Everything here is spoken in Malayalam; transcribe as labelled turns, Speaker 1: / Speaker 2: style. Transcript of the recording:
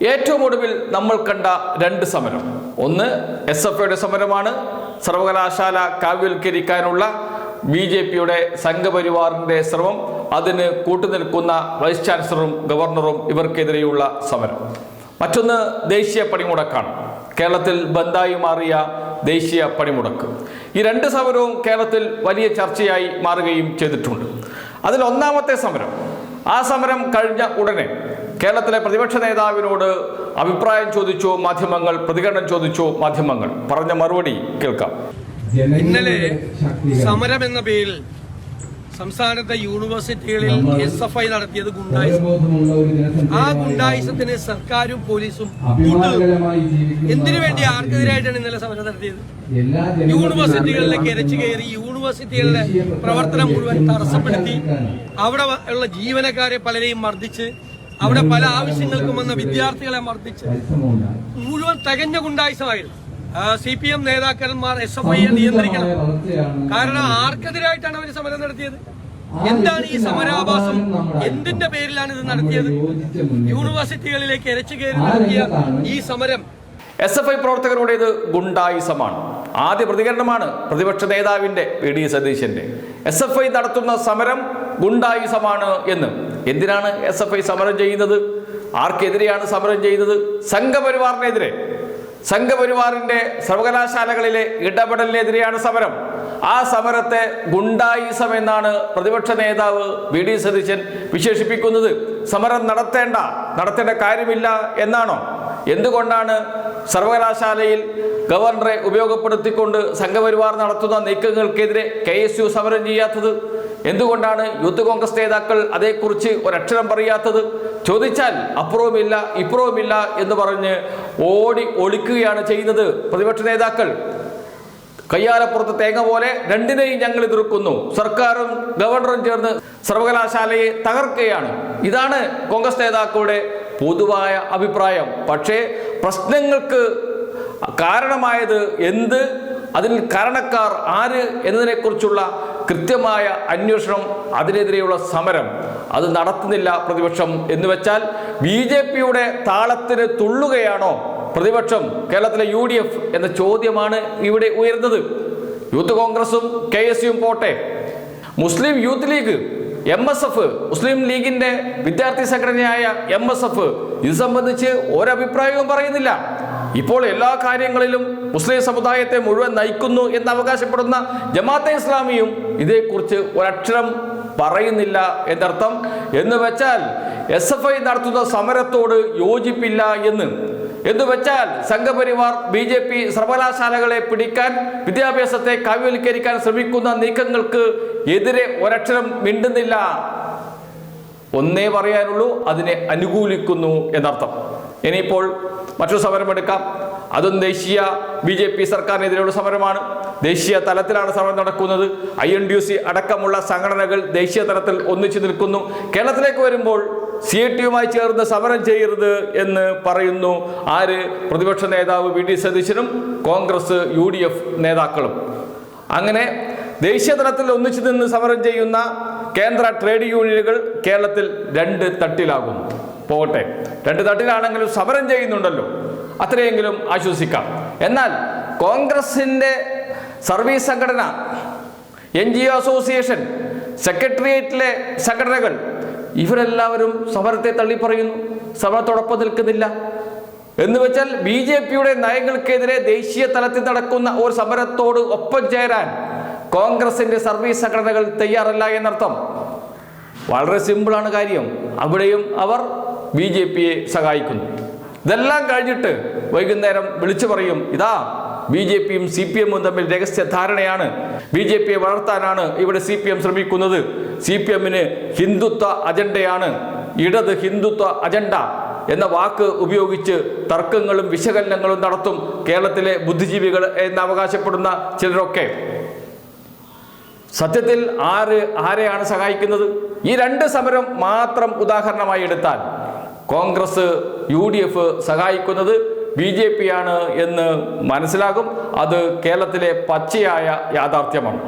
Speaker 1: ഏറ്റവും ഒടുവിൽ നമ്മൾ കണ്ട രണ്ട് സമരം, ഒന്ന് SFIയുടെ സമരമാണ്. സർവകലാശാല കാവ്യവൽക്കരിക്കാനുള്ള BJPയുടെ സംഘപരിവാറിന്റെ ശ്രമം, അതിന് കൂട്ടുനിൽക്കുന്ന വൈസ് ചാൻസലറും ഗവർണറും ഇവർക്കെതിരെയുള്ള സമരം. മറ്റൊന്ന് ദേശീയ പണിമുടക്കാണ്. കേരളത്തിൽ ബന്ദായി മാറിയ ദേശീയ പണിമുടക്ക്. ഈ രണ്ട് സമരവും കേരളത്തിൽ വലിയ ചർച്ചയായി മാറുകയും ചെയ്തിട്ടുണ്ട്. അതിൽ ഒന്നാമത്തെ സമരം, ആ സമരം കഴിഞ്ഞ ഉടനെ കേരളത്തിലെ പ്രതിപക്ഷ നേതാവിനോട് അഭിപ്രായം ചോദിച്ചു മാധ്യമങ്ങൾ, പ്രതികരണം ചോദിച്ചു മാധ്യമങ്ങൾ. പറഞ്ഞ മറുപടി കേൾക്കാം.
Speaker 2: ഇന്നലെ സമരം എന്ന പേരിൽ സംസ്ഥാനത്തെ യൂണിവേഴ്സിറ്റികളിൽ SFI നടത്തിയത് ഗുണ്ടായിസം. ആ ഗുണ്ടായിസത്തിന് സർക്കാരും പോലീസും എന്തിനു വേണ്ടി ആർക്കെതിരായിട്ടാണ് ഇന്നലെ സമരം നടത്തിയത്? യൂണിവേഴ്സിറ്റികളിലേക്ക് ഇരച്ചു കയറി യൂണിവേഴ്സിറ്റികളുടെ പ്രവർത്തനം മുഴുവൻ തടസ്സപ്പെടുത്തി അവിടെ ഉള്ള ജീവനക്കാരെ പലരെയും മർദ്ദിച്ച്, അവിടെ പല ആവശ്യങ്ങൾക്കും വന്ന വിദ്യാർത്ഥികളെ മർദ്ദിച്ച് മുഴുവൻ തികഞ്ഞ ഗുണ്ടായിസമായിരുന്നു. CPM നേതാക്കന്മാർ SFIയെ നിയന്ത്രിക്കണം. കാരണം ആർക്കെതിരായിട്ടാണ് അവർ സമരം നടത്തിയത്? എന്താണ് ഈ സമരാഭാസം? എന്തിന്റെ പേരിലാണ് ഇത് നടത്തിയത്? യൂണിവേഴ്സിറ്റികളിലേക്ക് ഇരച്ചു കയറി നടത്തിയ ഈ സമരം
Speaker 1: SFI പ്രവർത്തകരുടേത് ഗുണ്ടായിസമാണ്. ആദ്യ പ്രതികരണമാണ് പ്രതിപക്ഷ നേതാവിന്റെ VD സതീശന്റെ. SFI നടത്തുന്ന സമരം ഗുണ്ടായിസമാണ് എന്ന്. എന്തിനാണ് SFI സമരം ചെയ്യുന്നത്? ആർക്കെതിരെയാണ് സമരം ചെയ്യുന്നത്? സംഘപരിവാറിനെതിരെ. സംഘപരിവാറിന്റെ സർവകലാശാലകളിലെ ഇടപെടലിനെതിരെയാണ് സമരം. ആ സമരത്തെ ഗുണ്ടായിസം എന്നാണ് പ്രതിപക്ഷ നേതാവ് VD സതീശൻ വിശേഷിപ്പിക്കുന്നത്. സമരം നടത്തേണ്ട കാര്യമില്ല എന്നാണോ? എന്തുകൊണ്ടാണ് സർവകലാശാലയിൽ ഗവർണറെ ഉപയോഗപ്പെടുത്തിക്കൊണ്ട് സംഘപരിവാർ നടത്തുന്ന നീക്കങ്ങൾക്കെതിരെ KSU സമരം ചെയ്യാത്തത്? എന്തുകൊണ്ടാണ് യൂത്ത് കോൺഗ്രസ് നേതാക്കൾ അതേക്കുറിച്ച് ഒരക്ഷരം പറയാത്തത്? ചോദിച്ചാൽ അപ്പുറവുമില്ല ഇപ്പുറവുമില്ല എന്ന് പറഞ്ഞ് ഒളിക്കുകയാണ് ചെയ്യുന്നത് പ്രതിപക്ഷ നേതാക്കൾ. കയ്യാലപ്പുറത്ത് തേങ്ങ പോലെ രണ്ടിനെയും ഞങ്ങൾ എതിർക്കുന്നു. സർക്കാരും ഗവർണറും ചേർന്ന് സർവകലാശാലയെ തകർക്കുകയാണ്. ഇതാണ് കോൺഗ്രസ് നേതാക്കളുടെ പൊതുവായ അഭിപ്രായം. പക്ഷേ പ്രശ്നങ്ങൾക്ക് കാരണമായത് എന്ത്, അതിൽ കാരണക്കാർ ആര് എന്നതിനെക്കുറിച്ചുള്ള കൃത്യമായ അന്വേഷണം, അതിനെതിരെയുള്ള സമരം അത് നടത്തുന്നില്ല പ്രതിപക്ഷം. എന്ന് വെച്ചാൽ BJPയുടെ താളത്തിന് തുള്ളുകയാണോ പ്രതിപക്ഷം, കേരളത്തിലെ UDF എന്ന ചോദ്യമാണ് ഇവിടെ ഉയർന്നത്. യൂത്ത് കോൺഗ്രസും KSUവും പോട്ടെ, മുസ്ലിം യൂത്ത് ലീഗ് MSF, മുസ്ലിം ലീഗിന്റെ വിദ്യാർത്ഥി സംഘടനയായ MSF ഇത് സംബന്ധിച്ച് ഒരഭിപ്രായവും പറയുന്നില്ല. ഇപ്പോൾ എല്ലാ കാര്യങ്ങളിലും മുസ്ലിം സമുദായത്തെ മുഴുവൻ നയിക്കുന്നു എന്ന് അവകാശപ്പെടുന്ന ജമാഅത്തെ ഇസ്ലാമിയും ഇതേക്കുറിച്ച് ഒരക്ഷരം പറയുന്നില്ല എന്നർത്ഥം. എന്ന് വെച്ചാൽ SFI നടത്തുന്ന സമരത്തോട് യോജിപ്പില്ല എന്ന് വെച്ചാൽ സംഘപരിവാർ BJP സർവകലാശാലകളെ പിടിക്കാൻ, വിദ്യാഭ്യാസത്തെ കാവ്യവൽക്കരിക്കാൻ ശ്രമിക്കുന്ന നീക്കങ്ങൾക്ക് എതിരെ ഒരക്ഷരം മിണ്ടുന്നില്ല. ഒന്നേ പറയാനുള്ളൂ, അതിനെ അനുകൂലിക്കുന്നു എന്നർത്ഥം. ഇനിയിപ്പോൾ മറ്റൊരു സമരമെടുക്കാം. അതും ദേശീയ BJP സർക്കാരിനെതിരെയുള്ള സമരമാണ്. ദേശീയ തലത്തിലാണ് സമരം നടക്കുന്നത്. INTUC അടക്കമുള്ള സംഘടനകൾ ദേശീയ തലത്തിൽ ഒന്നിച്ചു നിൽക്കുന്നു. കേരളത്തിലേക്ക് വരുമ്പോൾ CITയുമായി ചേർന്ന് സമരം ചെയ്യരുത് എന്ന് പറയുന്നു ആര്? പ്രതിപക്ഷ നേതാവ് VD സതീശനും കോൺഗ്രസ് UDF നേതാക്കളും. അങ്ങനെ ദേശീയ തലത്തിൽ ഒന്നിച്ചു നിന്ന് സമരം ചെയ്യുന്ന കേന്ദ്ര ട്രേഡ് യൂണിയനുകൾ കേരളത്തിൽ രണ്ട് തട്ടിലാകുന്നു. പോകട്ടെ, രണ്ട് തട്ടിലാണെങ്കിലും സമരം ചെയ്യുന്നുണ്ടല്ലോ, അത്രയെങ്കിലും ആശ്വസിക്കാം. എന്നാൽ കോൺഗ്രസിന്റെ സർവീസ് സംഘടന, NGO അസോസിയേഷൻ, സെക്രട്ടേറിയറ്റിലെ സംഘടനകൾ ഇവരെല്ലാവരും സമരത്തെ തള്ളിപ്പറയുന്നു, സമരത്തോടൊപ്പം നിൽക്കുന്നില്ല. എന്ന് വെച്ചാൽ BJPയുടെ നയങ്ങൾക്കെതിരെ ദേശീയ തലത്തിൽ നടക്കുന്ന ഒരു സമരത്തോട് ഒപ്പം ചേരാൻ കോൺഗ്രസിന്റെ സർവീസ് സംഘടനകൾ തയ്യാറല്ല എന്നർത്ഥം. വളരെ സിമ്പിളാണ് കാര്യം. അവിടെയും അവർ BJPയെ സഹായിക്കുന്നു. ഇതെല്ലാം കഴിഞ്ഞിട്ട് വൈകുന്നേരം വിളിച്ചു പറയും, ഇതാ BJPയും CPMഉം തമ്മിൽ രഹസ്യ ധാരണയാണ്, BJPയെ വളർത്താനാണ് ഇവിടെ CPM ശ്രമിക്കുന്നത്, CPMന് ഹിന്ദുത്വ അജണ്ടയാണ്, ഇടത് ഹിന്ദുത്വ അജണ്ട എന്ന വാക്ക് ഉപയോഗിച്ച് തർക്കങ്ങളും വിശകലനങ്ങളും നടത്തും കേരളത്തിലെ ബുദ്ധിജീവികൾ എന്ന് അവകാശപ്പെടുന്ന ചിലരൊക്കെ. സത്യത്തിൽ ആരെയാണ് സഹായിക്കുന്നത്? ഈ രണ്ട് സമരം മാത്രം ഉദാഹരണമായി എടുത്താൽ കോൺഗ്രസ് UDF സഹായിക്കുന്നത് BJPയാണ് എന്ന് മനസ്സിലാകും. അത് കേരളത്തിലെ പച്ചയായ യാഥാർത്ഥ്യമാണ്.